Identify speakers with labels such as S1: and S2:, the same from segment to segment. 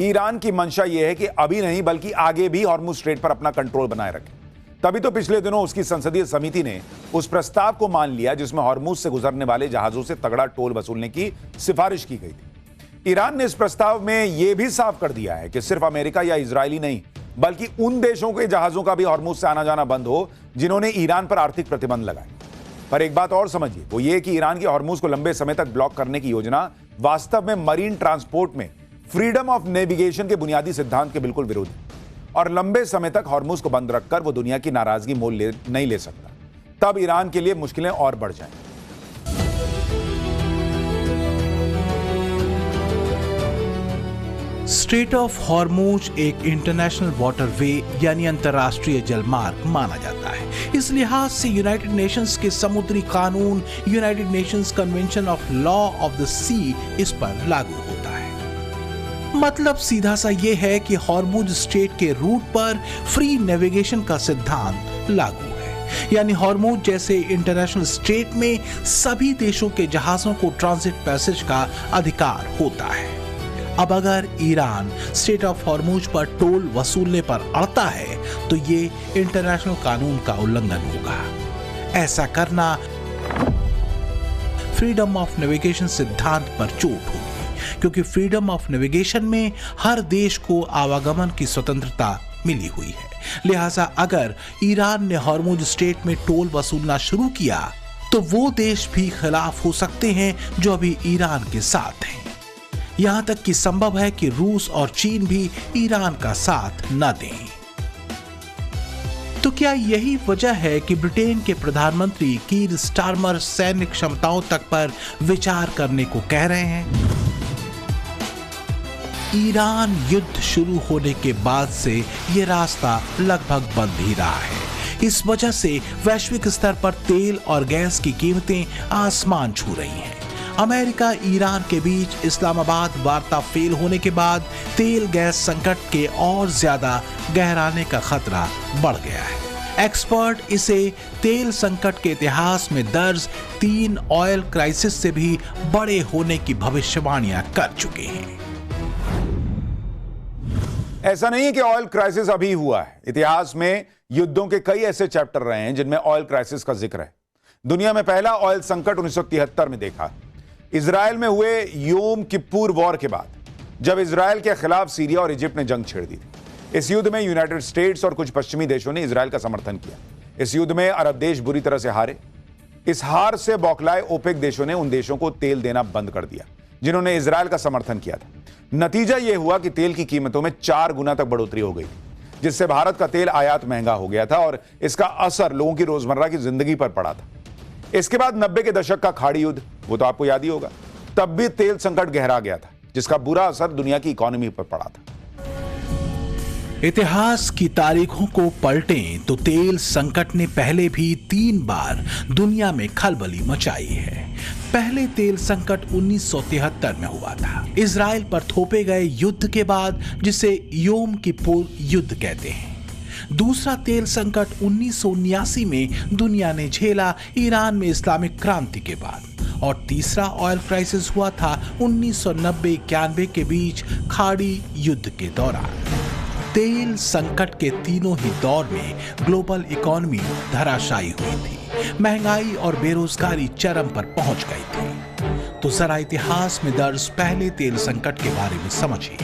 S1: Iran की मंशा यह है कि अभी नहीं बल्कि आगे भी हॉर्मुज स्ट्रेट पर अपना कंट्रोल बनाए रखे। तभी तो पिछले दिनों उसकी संसदीय समिति ने उस प्रस्ताव को मान लिया जिसमें हॉर्मुज से गुजरने वाले जहाजों से तगड़ा टोल वसूलने की सिफारिश की गई थी। ईरान ने इस प्रस्ताव में यह भी साफ कर दिया है कि सिर्फ अमेरिका या इजरायली नहीं बल्कि उन देशों के जहाजों का भी हॉर्मुज से आना जाना बंद हो जिन्होंने ईरान पर आर्थिक प्रतिबंध लगाए। पर एक बात और समझिए, वो ये कि ईरान की हॉर्मुज को लंबे समय तक ब्लॉक करने की योजना वास्तव में मरीन ट्रांसपोर्ट में फ्रीडम ऑफ नेविगेशन के बुनियादी सिद्धांत के बिल्कुल विरोध है और लंबे समय तक हॉर्मुज को बंद रखकर वो दुनिया की नाराजगी मोल नहीं ले सकता। तब ईरान के लिए मुश्किलें और बढ़ जाएंगी।
S2: स्ट्रेट ऑफ हॉर्मुज एक इंटरनेशनल वाटरवे यानी अंतर्राष्ट्रीय जलमार्ग माना जाता है। इस लिहाज से यूनाइटेड नेशंस के समुद्री कानून, United Nations Convention of law of the sea इस पर लागू होता है। मतलब सीधा सा ये है कि हॉर्मुज स्ट्रेट के रूट पर फ्री नेविगेशन का सिद्धांत लागू है, यानी हॉर्मुज जैसे इंटरनेशनल स्ट्रेट में सभी देशों के जहाजों को ट्रांजिट पैसेज का अधिकार होता है। अब अगर ईरान स्ट्रेट ऑफ हॉर्मुज पर टोल वसूलने पर अड़ता है तो ये इंटरनेशनल कानून का उल्लंघन होगा। ऐसा करना फ्रीडम ऑफ नेविगेशन सिद्धांत पर चोट होगी, क्योंकि फ्रीडम ऑफ नेविगेशन में हर देश को आवागमन की स्वतंत्रता मिली हुई है। लिहाजा अगर ईरान ने हॉर्मुज स्ट्रेट में टोल वसूलना शुरू किया तो वो देश भी खिलाफ हो सकते हैं जो अभी ईरान के साथ हैं। यहां तक कि संभव है कि रूस और चीन भी ईरान का साथ न दें। तो क्या यही वजह है कि ब्रिटेन के प्रधानमंत्री कीर स्टारमर सैन्य क्षमताओं तक पर विचार करने को कह रहे हैं? ईरान युद्ध शुरू होने के बाद से यह रास्ता लगभग बंद ही रहा है। इस वजह से वैश्विक स्तर पर तेल और गैस की कीमतें आसमान छू रही हैं। अमेरिका ईरान के बीच इस्लामाबाद वार्ता फेल होने के बाद तेल गैस संकट के और ज्यादा गहराने का खतरा बढ़ गया है। एक्सपर्ट इसे तेल संकट के इतिहास में दर्ज 3 ऑयल क्राइसिस से भी बड़े होने की भविष्यवाणियां कर चुके हैं।
S1: ऐसा नहीं है कि ऑयल क्राइसिस अभी हुआ है। इतिहास में युद्धों के कई ऐसे चैप्टर रहे हैं जिनमें ऑयल क्राइसिस का जिक्र है। दुनिया में पहला ऑयल संकट 1973 में देखा इजराइल में हुए योम किप्पूर वॉर के बाद, जब इजराइल के खिलाफ सीरिया और इजिप्ट ने जंग छेड़ दी थी। इस युद्ध में यूनाइटेड स्टेट्स और कुछ पश्चिमी देशों ने इजराइल का समर्थन किया। इस युद्ध में अरब देश बुरी तरह से हारे। इस हार से बौखलाए ओपेक देशों ने उन देशों को तेल देना बंद कर दिया जिन्होंने इजराइल का समर्थन किया था। नतीजा यह हुआ कि तेल की कीमतों में 4 गुना तक बढ़ोतरी हो गई, जिससे भारत का तेल आयात महंगा हो गया था और इसका असर लोगों की रोजमर्रा की जिंदगी पर पड़ा था। इसके बाद 90 के दशक का खाड़ी युद्ध, वो तो आपको याद ही होगा, तब भी तेल संकट गहरा गया था जिसका बुरा असर दुनिया की इकोनॉमी पर पड़ा था।
S2: इतिहास की तारीखों को पलटें तो तेल संकट ने पहले भी 3 बार दुनिया में खलबली मचाई है। पहले तेल संकट 1973 में हुआ था, इजराइल पर थोपे गए युद्ध के बाद, जिसे योम किप्पूर युद्ध कहते हैं। दूसरा तेल संकट 1979 में दुनिया ने झेला ईरान में इस्लामिक क्रांति के बाद, और तीसरा ऑयल क्राइसिस हुआ था 1990-91 के बीच खाड़ी युद्ध के दौरान। तेल संकट के तीनों ही दौर में ग्लोबल इकोनॉमी धराशायी हुई थी, महंगाई और बेरोजगारी चरम पर पहुंच गई थी। तो जरा इतिहास में दर्ज पहले तेल संकट के बारे में समझिए।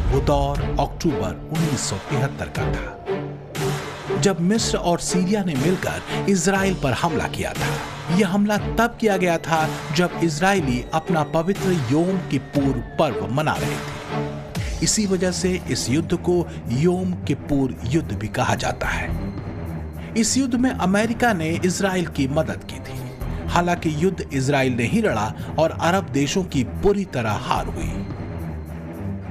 S2: वो दौर अक्टूबर 1973 का था, जब मिस्र और सीरिया ने मिलकर इजराइल पर हमला किया था। यह हमला तब किया गया था जब इजरायली अपना पवित्र योम किप्पूर पर्व मना रहे थे। इसी वजह से इस युद्ध को योम किप्पूर युद्ध भी कहा जाता है। इस युद्ध में अमेरिका ने इजराइल की मदद की थी। हालांकि युद्ध इजराइल ने ही लड़ा और अरब देशों की बुरी तरह हार हुई।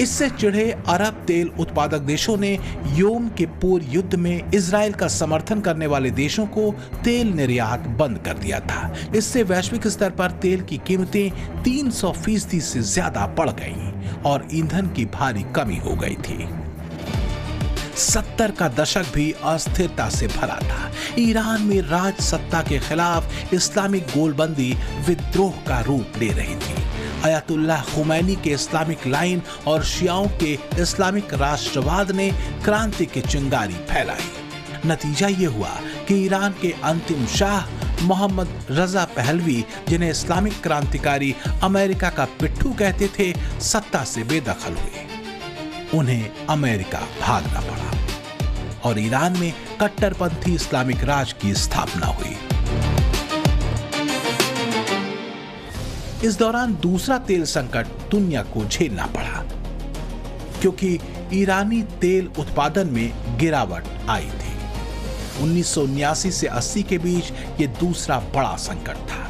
S2: इससे चिढ़े अरब तेल उत्पादक देशों ने योम किप्पूर युद्ध में इजराइल का समर्थन करने वाले देशों को तेल निर्यात बंद कर दिया था। इससे वैश्विक स्तर पर तेल की कीमतें 300% से ज्यादा बढ़ गईं और ईंधन की भारी कमी हो गई थी। 70 का दशक भी अस्थिरता से भरा था। ईरान में राज सत्ता के खिलाफ इस्लामिक गोलबंदी विद्रोह का रूप ले रही थी। अयतुल्लाह खुमैनी के इस्लामिक लाइन और शियाओं के इस्लामिक राष्ट्रवाद ने क्रांति की चिंगारी फैलाई। नतीजा ये हुआ कि ईरान के अंतिम शाह मोहम्मद रजा पहलवी, जिन्हें इस्लामिक क्रांतिकारी अमेरिका का पिट्ठू कहते थे, सत्ता से बेदखल हुए। उन्हें अमेरिका भागना पड़ा और ईरान में कट्टरपंथी इस्लामिक राज की स्थापना हुई। इस दौरान दूसरा तेल संकट दुनिया को झेलना पड़ा, क्योंकि ईरानी तेल उत्पादन में गिरावट आई थी। 1979 से 80 के बीच ये दूसरा बड़ा संकट था।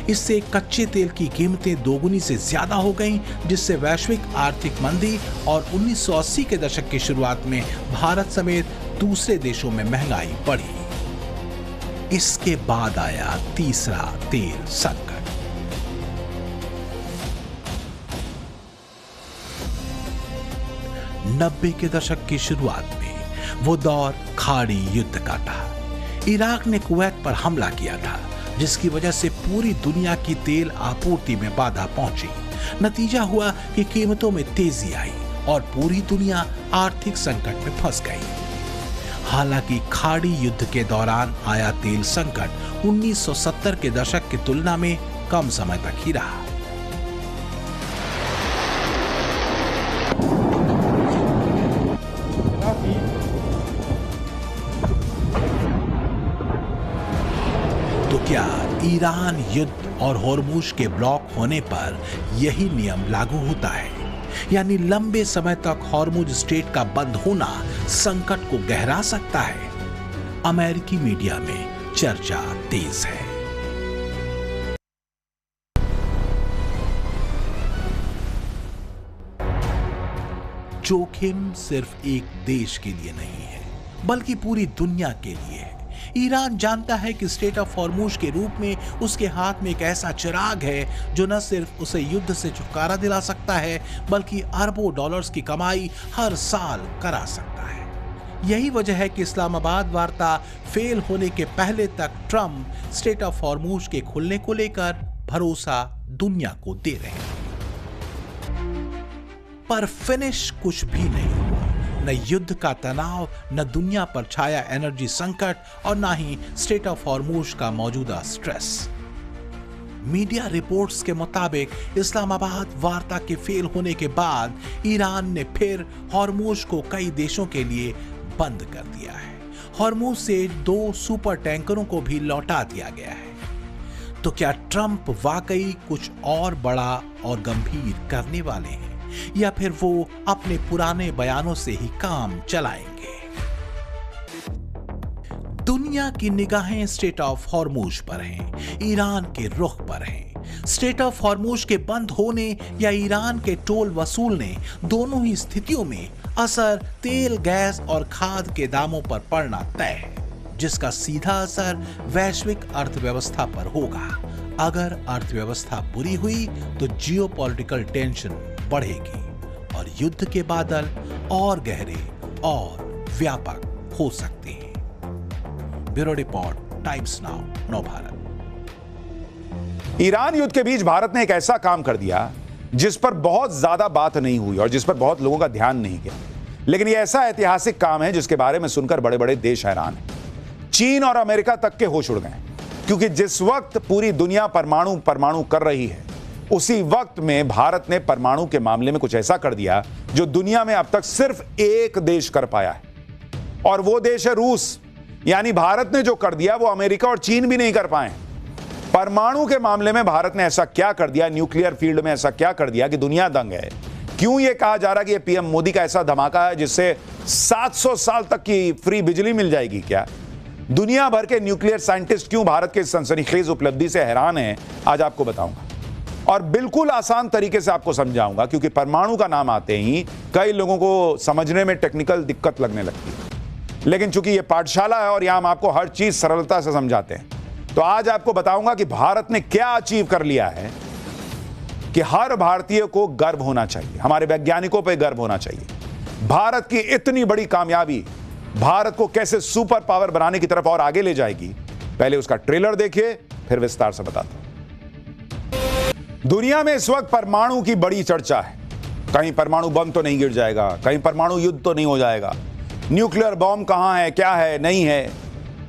S2: इससे कच्चे तेल की कीमतें दोगुनी से ज्यादा हो गईं, जिससे वैश्विक आर्थिक मंदी और 1980 के दशक की शुरुआत में भारत समेत दूसरे देशों में महंगाई बढ़ी। इसके बाद आया तीसरा तेल संकट। 90 के दशक की शुरुआत में वो दौर खाड़ी युद्ध का था। इराक ने कुवैत पर हमला किया था, जिसकी वजह से पूरी दुनिया की तेल आपूर्ति में बाधा पहुंची। नतीजा हुआ कि कीमतों में तेजी आई और पूरी दुनिया आर्थिक संकट में फंस गई। हालांकि खाड़ी युद्ध के दौरान आया तेल संकट 1970 के दशक की तुलना में कम समय तक ही रहा। तो क्या ईरान युद्ध और होर्मुज के ब्लॉक होने पर यही नियम लागू होता है? यानी लंबे समय तक होर्मुज स्ट्रेट का बंद होना संकट को गहरा सकता है? अमेरिकी मीडिया में चर्चा तेज है। जोखिम सिर्फ एक देश के लिए नहीं है, बल्कि पूरी दुनिया के लिए है। ईरान जानता है कि स्ट्रेट ऑफ होर्मुज के रूप में उसके हाथ में एक ऐसा चिराग है जो न सिर्फ उसे युद्ध से छुटकारा दिला सकता है, बल्कि अरबों डॉलर्स की कमाई हर साल करा सकता है। यही वजह है कि इस्लामाबाद वार्ता फेल होने के पहले तक ट्रंप स्ट्रेट ऑफ होर्मुज के खुलने को लेकर भरोसा दुनिया को दे रहे हैं। पर फिनिश कुछ भी नहीं हुआ। न युद्ध का तनाव, न दुनिया पर छाया एनर्जी संकट और न ही स्ट्रेट ऑफ होर्मुज का मौजूदा स्ट्रेस। मीडिया रिपोर्ट्स के मुताबिक इस्लामाबाद वार्ता के फेल होने के बाद ईरान ने फिर होर्मुज को कई देशों के लिए बंद कर दिया है। होर्मुज से 2 सुपर टैंकरों को भी लौटा दिया गया है। तो क्या ट्रंप वाकई कुछ और बड़ा और गंभीर करने वाले हैं, या फिर वो अपने पुराने बयानों से ही काम चलाएंगे? दुनिया की निगाहें स्ट्रेट ऑफ होर्मुज पर हैं, ईरान के रुख पर हैं। स्ट्रेट ऑफ होर्मुज के बंद होने या ईरान के टोल वसूलने, दोनों ही स्थितियों में असर तेल, गैस और खाद के दामों पर पड़ना तय है, जिसका सीधा असर वैश्विक अर्थव्यवस्था पर होगा। अगर अर्थव्यवस्था बुरी हुई तो जियोपॉलिटिकल टेंशन बढ़ेगी और युद्ध के बादल और गहरे और व्यापक हो सकते हैं। Bureau report, times now, Navbharat.
S1: Iran युद्ध के बीच भारत ने एक ऐसा काम कर दिया जिस पर बहुत ज्यादा बात नहीं हुई और जिस पर बहुत लोगों का ध्यान नहीं गया, लेकिन यह ऐसा ऐतिहासिक काम है जिसके बारे में सुनकर बड़े बड़े देश हैरान हैं। चीन और अमेरिका तक के होश उड़ गए, क्योंकि जिस वक्त पूरी दुनिया परमाणु कर रही है, उसी वक्त में भारत ने परमाणु के मामले में कुछ ऐसा कर दिया जो दुनिया में अब तक सिर्फ एक देश कर पाया है, और वो देश है रूस। यानी भारत ने जो कर दिया वो अमेरिका और चीन भी नहीं कर पाए। परमाणु के मामले में भारत ने ऐसा क्या कर दिया, न्यूक्लियर फील्ड में ऐसा क्या कर दिया कि दुनिया दंग है। क्यों ये कहा जा रहा है कि ये पीएम मोदी का ऐसा धमाका है जिससे 700 साल तक की फ्री बिजली मिल जाएगी? क्या दुनिया भर के न्यूक्लियर साइंटिस्ट क्यों भारत के सनसनीखेज उपलब्धि से हैरान हैं, आज आपको बताऊंगा, और बिल्कुल आसान तरीके से आपको समझाऊंगा, क्योंकि परमाणु का नाम आते ही कई लोगों को समझने में टेक्निकल दिक्कत लगने लगती है। लेकिन चूंकि ये पाठशाला है और यहां हम आपको हर चीज सरलता से समझाते हैं, तो आज आपको बताऊंगा कि भारत ने क्या अचीव कर लिया है कि हर भारतीय को गर्व होना चाहिए, हमारे वैज्ञानिकों पर गर्व होना चाहिए। भारत की इतनी बड़ी कामयाबी भारत को कैसे सुपर पावर बनाने की तरफ और आगे ले जाएगी, पहले उसका ट्रेलर देखिए, फिर विस्तार से बताता हूं। दुनिया में इस वक्त परमाणु की बड़ी चर्चा है। कहीं परमाणु बम तो नहीं गिर जाएगा, कहीं परमाणु युद्ध तो नहीं हो जाएगा, न्यूक्लियर बॉम्ब कहां है, क्या है, नहीं है,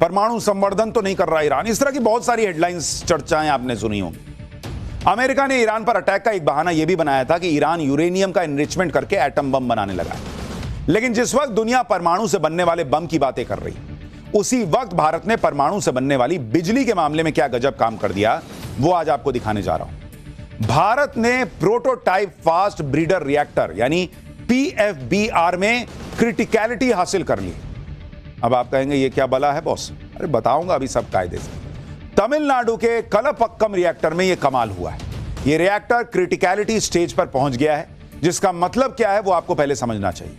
S1: परमाणु संवर्धन तो नहीं कर रहा ईरान। इस तरह की बहुत सारी हेडलाइंस, चर्चाएं आपने सुनी होंगी। अमेरिका ने ईरान पर अटैक का एक बहाना यह भी बनाया था कि ईरान यूरेनियम का एनरिचमेंट करके एटम बम बनाने लगा है। लेकिन जिस वक्त दुनिया परमाणु से बनने वाले बम की बातें कर रही, उसी वक्त भारत ने परमाणु से बनने वाली बिजली के मामले में क्या गजब काम कर दिया, वो आज आपको दिखाने जा रहा हूं। भारत ने प्रोटोटाइप फास्ट ब्रीडर रिएक्टर यानी PFBR में क्रिटिकलिटी हासिल कर ली। अब आप कहेंगे ये क्या बला है बॉस? अरे बताऊंगा अभी सब कायदे से। तमिलनाडु के कलपक्कम रिएक्टर में यह कमाल हुआ है। यह रिएक्टर क्रिटिकलिटी स्टेज पर पहुंच गया है, जिसका मतलब क्या है वो आपको पहले समझना चाहिए।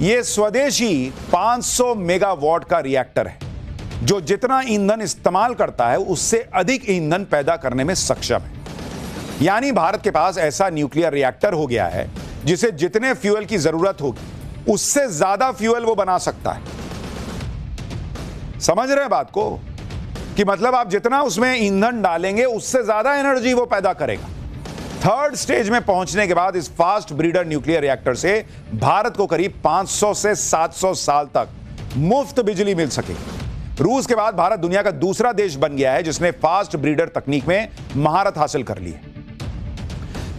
S1: यह स्वदेशी 500 मेगावाट का रिएक्टर है, जो जितना ईंधन इस्तेमाल करता है उससे अधिक ईंधन पैदा करने में सक्षम है। यानी भारत के पास ऐसा न्यूक्लियर रिएक्टर हो गया है जिसे जितने फ्यूल की जरूरत होगी उससे ज्यादा फ्यूल वो बना सकता है। समझ रहे हैं बात को? कि मतलब आप जितना उसमें ईंधन डालेंगे उससे ज्यादा एनर्जी वो पैदा करेगा। थर्ड स्टेज में पहुंचने के बाद इस फास्ट ब्रीडर न्यूक्लियर रिएक्टर से भारत को करीब 500 से 700 साल तक मुफ्त बिजली मिल सकेगी। रूस के बाद भारत दुनिया का दूसरा देश बन गया है जिसने फास्ट ब्रीडर तकनीक में महारत हासिल कर ली है।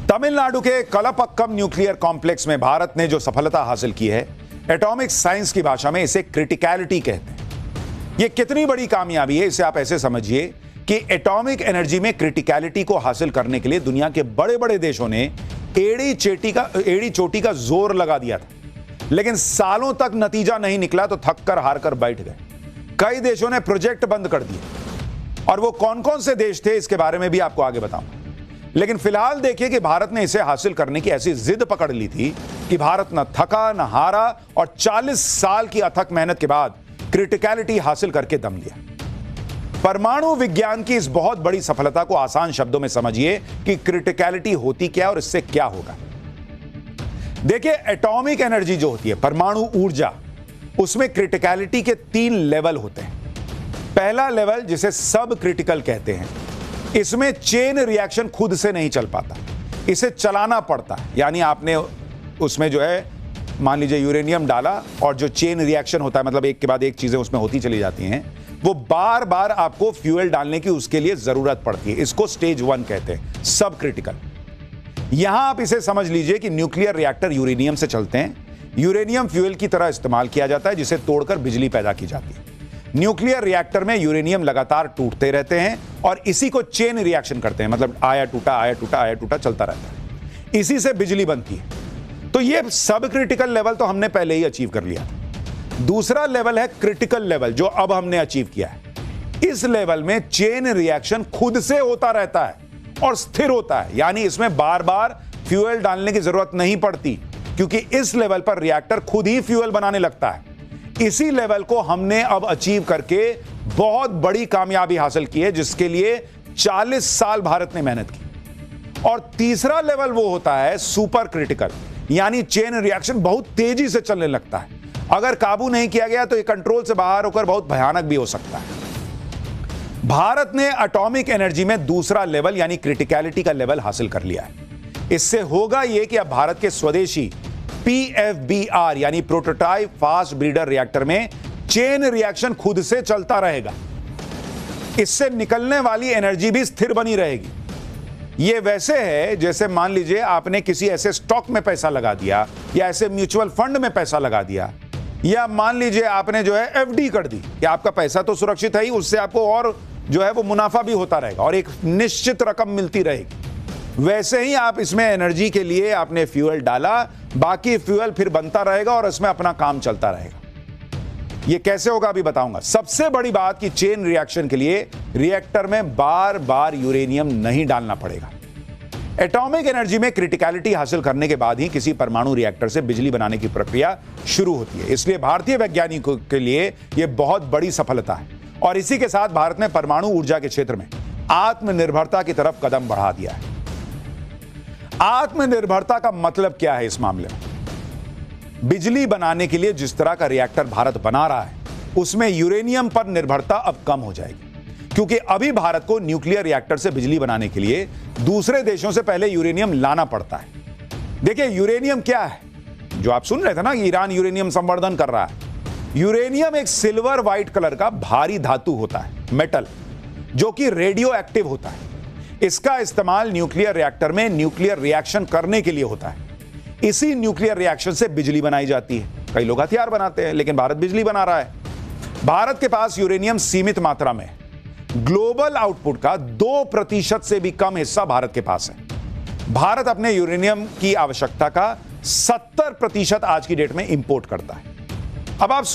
S1: तमिलनाडु के कलपक्कम न्यूक्लियर कॉम्प्लेक्स में भारत ने जो सफलता हासिल की है, एटॉमिक साइंस की भाषा में इसे क्रिटिकलिटी कहते हैं। यह कितनी बड़ी कामयाबी है इसे आप ऐसे समझिए कि एटॉमिक एनर्जी में क्रिटिकलिटी को हासिल करने के लिए दुनिया के बड़े बड़े देशों ने एड़ी चोटी का जोर लगा दिया था, लेकिन सालों तक नतीजा नहीं निकला तो थक कर हार कर बैठ गए। कई देशों ने प्रोजेक्ट बंद कर दिए, और वो कौन कौन से देश थे इसके बारे में भी आपको आगे बताऊंगा। लेकिन फिलहाल देखिए कि भारत ने इसे हासिल करने की ऐसी जिद पकड़ ली थी कि भारत न थका न हारा, और 40 साल की अथक मेहनत के बाद क्रिटिकलिटी हासिल करके दम लिया। परमाणु विज्ञान की इस बहुत बड़ी सफलता को आसान शब्दों में समझिए कि क्रिटिकलिटी होती क्या और इससे क्या होगा। देखिए, एटॉमिक एनर्जी जो होती है, परमाणु ऊर्जा, उसमें क्रिटिकलिटी के 3 लेवल होते हैं। पहला लेवल जिसे सब क्रिटिकल कहते हैं, इसमें चेन रिएक्शन खुद से नहीं चल पाता, इसे चलाना पड़ता है। यानी आपने उसमें जो है मान लीजिए यूरेनियम डाला, और जो चेन रिएक्शन होता है, मतलब एक के बाद एक चीजें उसमें होती चली जाती हैं, वो बार बार आपको फ्यूल डालने की उसके लिए जरूरत पड़ती है। इसको स्टेज 1 कहते हैं, सब क्रिटिकल। यहां आप इसे समझ लीजिए कि न्यूक्लियर रिएक्टर यूरेनियम से चलते हैं। यूरेनियम फ्यूल की तरह इस्तेमाल किया जाता है, जिसे तोड़कर बिजली पैदा की जाती है। न्यूक्लियर रिएक्टर में यूरेनियम लगातार टूटते रहते हैं और इसी को चेन रिएक्शन कहते हैं, मतलब आया टूटा आया टूटा आया टूटा चलता रहता है, इसी से बिजली बनती है। तो ये सब क्रिटिकल लेवल तो हमने पहले ही अचीव कर लिया था। दूसरा लेवल है क्रिटिकल लेवल, जो अब हमने अचीव किया है। इस लेवल में चेन रिएक्शन खुद से होता रहता है और स्थिर होता है, यानी इसमें बार बार फ्यूल डालने की जरूरत नहीं पड़ती, क्योंकि इस लेवल पर रिएक्टर खुद ही फ्यूल बनाने लगता है। इसी लेवल को हमने अब अचीव करके बहुत बड़ी कामयाबी हासिल की है, जिसके लिए 40 साल भारत ने मेहनत की। और तीसरा लेवल वो होता है सुपर क्रिटिकल, यानी चेन रिएक्शन बहुत तेजी से चलने लगता है। अगर काबू नहीं किया गया तो ये कंट्रोल से बाहर होकर बहुत भयानक भी हो सकता है। भारत ने एटॉमिक एनर्जी में दूसरा लेवल यानी क्रिटिकलिटी का लेवल हासिल कर लिया है। इससे होगा यह कि अब भारत के स्वदेशी PFBR यानी प्रोटोटाइप फास्ट ब्रीडर रिएक्टर में चेन रिएक्शन खुद से चलता रहेगा। इससे निकलने वाली एनर्जी भी स्थिर बनी रहेगी। यह वैसे है जैसे मान लीजिए आपने किसी ऐसे स्टॉक में पैसा लगा दिया, या ऐसे म्यूचुअल फंड में पैसा लगा दिया, या मान लीजिए आपने जो है FD कर दी, कि आपका पैसा तो सुरक्षित है ही, उससे आपको और जो है वो मुनाफा भी होता रहेगा और एक निश्चित रकम मिलती रहेगी। वैसे ही आप इसमें एनर्जी के लिए आपने फ्यूल डाला, बाकी फ्यूल फिर बनता रहेगा और इसमें अपना काम चलता रहेगा। यह कैसे होगा अभी बताऊंगा। सबसे बड़ी बात कि चेन रिएक्शन के लिए रिएक्टर में बार बार यूरेनियम नहीं डालना पड़ेगा। एटॉमिक एनर्जी में क्रिटिकलिटी हासिल करने के बाद ही किसी परमाणु रिएक्टर से बिजली बनाने की प्रक्रिया शुरू होती है। इसलिए भारतीय वैज्ञानिकों के लिए यह बहुत बड़ी सफलता है, और इसी के साथ भारत ने परमाणु ऊर्जा के क्षेत्र में आत्मनिर्भरता की तरफ कदम बढ़ा दिया है। आत्मनिर्भरता का मतलब क्या है इस मामले में? बिजली बनाने के लिए जिस तरह का रिएक्टर भारत बना रहा है, उसमें यूरेनियम पर निर्भरता अब कम हो जाएगी, क्योंकि अभी भारत को न्यूक्लियर रिएक्टर से बिजली बनाने के लिए दूसरे देशों से पहले यूरेनियम लाना पड़ता है। देखिए यूरेनियम क्या है, जो आप सुन रहे थे ना कि ईरान यूरेनियम संवर्धन कर रहा है। यूरेनियम एक सिल्वर व्हाइट कलर का भारी धातु होता है, मेटल, जो कि रेडियो एक्टिव होता है। इसका इस्तेमाल न्यूक्लियर रिएक्टर में न्यूक्लियर रिएक्शन करने के लिए होता है। इसी न्यूक्लियर रिएक्शन से बिजली बनाई जाती है। कई लोग हथियार बनाते हैं, लेकिन भारत बिजली बना रहा है। भारत के पास यूरेनियम सीमित मात्रा में, ग्लोबल आउटपुट का 2% से भी कम हिस्सा भारत के पास है। भारत अपने यूरेनियम की आवश्यकता का 70% आज की डेट में इंपोर्ट करता है। अब आप